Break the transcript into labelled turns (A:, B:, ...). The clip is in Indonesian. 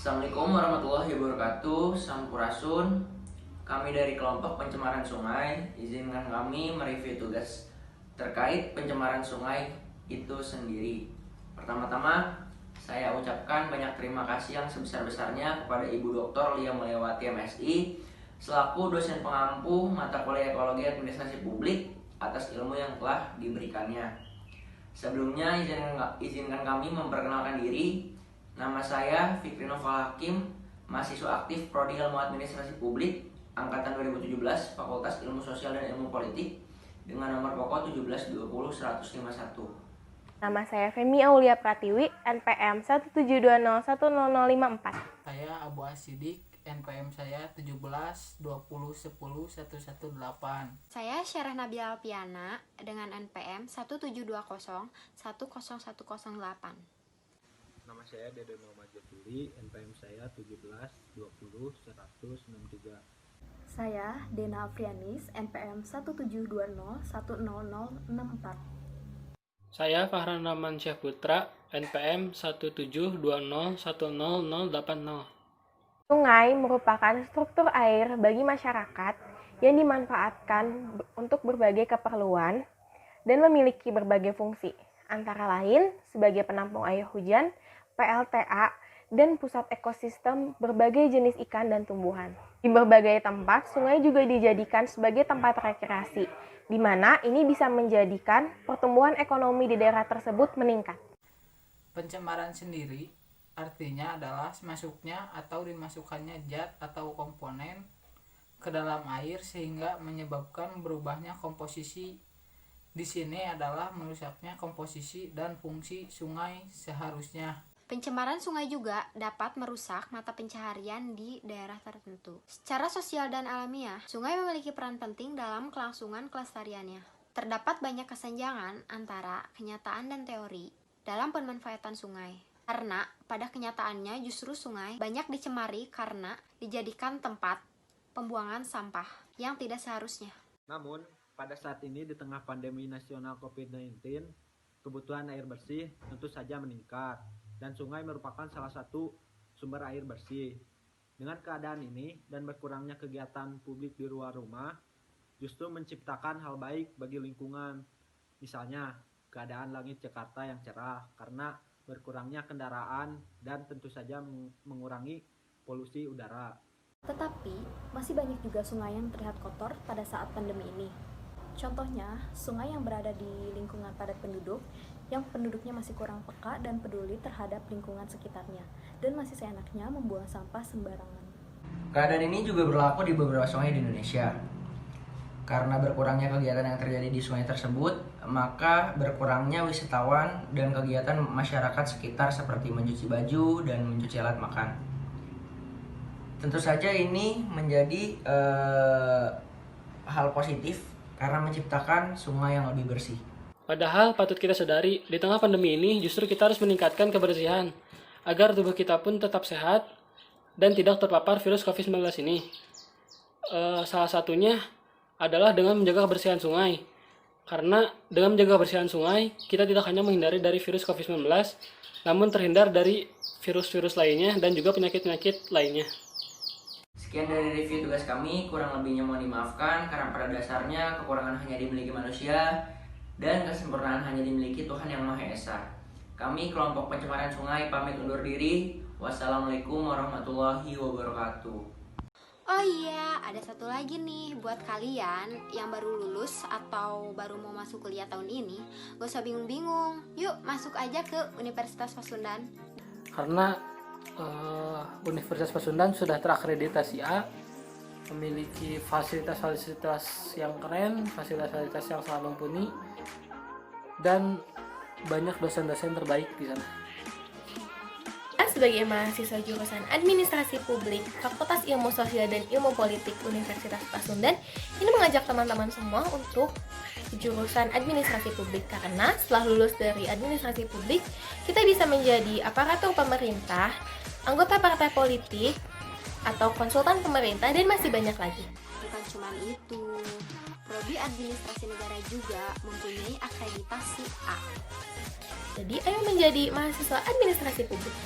A: Assalamualaikum warahmatullahi wabarakatuh. Sampurasun. Kami dari kelompok pencemaran sungai, izinkan kami mereview tugas terkait pencemaran sungai itu sendiri. Pertama-tama, saya ucapkan banyak terima kasih yang sebesar-besarnya kepada Ibu Dr. Lia Mulyawati MSI selaku dosen pengampu mata kuliah Ekologi Administrasi Publik atas ilmu yang telah diberikannya. Sebelumnya izinkan kami memperkenalkan diri. Nama saya Fikri Noval Hakim, mahasiswa aktif Prodi Ilmu Administrasi Publik angkatan 2017 Fakultas Ilmu Sosial dan Ilmu Politik dengan nomor pokok 1720151.
B: Nama saya Femi Aulia Pratiwi, NPM 172010054.
C: Saya Abu Asidik, NPM saya 1720101118.
D: Saya Syarah Nabila Alpiana dengan NPM 17201011008.
E: Nama saya Dede Muhammad Jatuli, NPM saya 1720100163.
F: Saya Dena Afrianis, NPM 172010064.
G: Saya Fahran Rahman Syahputra, NPM 172010080.
B: Sungai merupakan struktur air bagi masyarakat yang dimanfaatkan untuk berbagai keperluan dan memiliki berbagai fungsi, antara lain sebagai penampung air hujan, PLTA, dan pusat ekosistem berbagai jenis ikan dan tumbuhan. Di berbagai tempat, sungai juga dijadikan sebagai tempat rekreasi, di mana ini bisa menjadikan pertumbuhan ekonomi di daerah tersebut meningkat.
C: Pencemaran sendiri artinya adalah masuknya atau dimasukkannya zat atau komponen ke dalam air sehingga menyebabkan berubahnya komposisi. Di sini adalah merusaknya komposisi dan fungsi sungai seharusnya.
D: Pencemaran sungai juga dapat merusak mata pencaharian di daerah tertentu. Secara sosial dan alamiah, sungai memiliki peran penting dalam kelangsungan kelestariannya. Terdapat banyak kesenjangan antara kenyataan dan teori dalam pemanfaatan sungai. Karena pada kenyataannya justru sungai banyak dicemari karena dijadikan tempat pembuangan sampah yang tidak seharusnya.
E: Namun, pada saat ini di tengah pandemi nasional COVID-19, kebutuhan air bersih tentu saja meningkat dan sungai merupakan salah satu sumber air bersih. Dengan keadaan ini dan berkurangnya kegiatan publik di luar rumah, justru menciptakan hal baik bagi lingkungan. Misalnya, keadaan langit Jakarta yang cerah karena berkurangnya kendaraan dan tentu saja mengurangi polusi udara.
F: Tetapi, masih banyak juga sungai yang terlihat kotor pada saat pandemi ini. Contohnya, sungai yang berada di lingkungan padat penduduk, yang penduduknya masih kurang peka dan peduli terhadap lingkungan sekitarnya, dan masih seenaknya membuang sampah sembarangan.
A: Keadaan ini juga berlaku di beberapa sungai di Indonesia. Karena berkurangnya kegiatan yang terjadi di sungai tersebut, maka berkurangnya wisatawan dan kegiatan masyarakat sekitar seperti mencuci baju dan mencuci alat makan. Tentu saja ini menjadi hal positif karena menciptakan sungai yang lebih bersih.
G: Padahal patut kita sadari, di tengah pandemi ini justru kita harus meningkatkan kebersihan agar tubuh kita pun tetap sehat dan tidak terpapar virus COVID-19 ini. Salah satunya adalah dengan menjaga kebersihan sungai. Karena dengan menjaga kebersihan sungai, kita tidak hanya menghindari dari virus COVID-19, namun terhindar dari virus-virus lainnya dan juga penyakit-penyakit lainnya.
A: Sekian dari review tugas kami, kurang lebihnya mohon dimaafkan karena pada dasarnya kekurangan hanya dimiliki manusia dan kesempurnaan hanya dimiliki Tuhan Yang Maha Esa. Kami kelompok pencemaran sungai pamit undur diri. Wassalamualaikum warahmatullahi wabarakatuh.
D: Oh iya, ada satu lagi nih buat kalian yang baru lulus atau baru mau masuk kuliah tahun ini. Gak usah bingung-bingung, yuk masuk aja ke Universitas Pasundan.
G: Karena Universitas Pasundan sudah terakreditasi A, memiliki fasilitas-fasilitas yang keren, fasilitas-fasilitas yang sangat mumpuni, dan banyak dosen-dosen terbaik di sana.
B: Sebagai mahasiswa jurusan Administrasi Publik, Fakultas Ilmu Sosial dan Ilmu Politik Universitas Pasundan, ini mengajak teman-teman semua untuk jurusan Administrasi Publik karena setelah lulus dari Administrasi Publik, kita bisa menjadi aparatur pemerintah, anggota partai politik, atau konsultan pemerintah, dan masih banyak lagi.
D: Bukan cuma itu, Prodi Administrasi Negara juga mempunyai akreditasi A.
B: Jadi, ayo menjadi mahasiswa Administrasi Publik.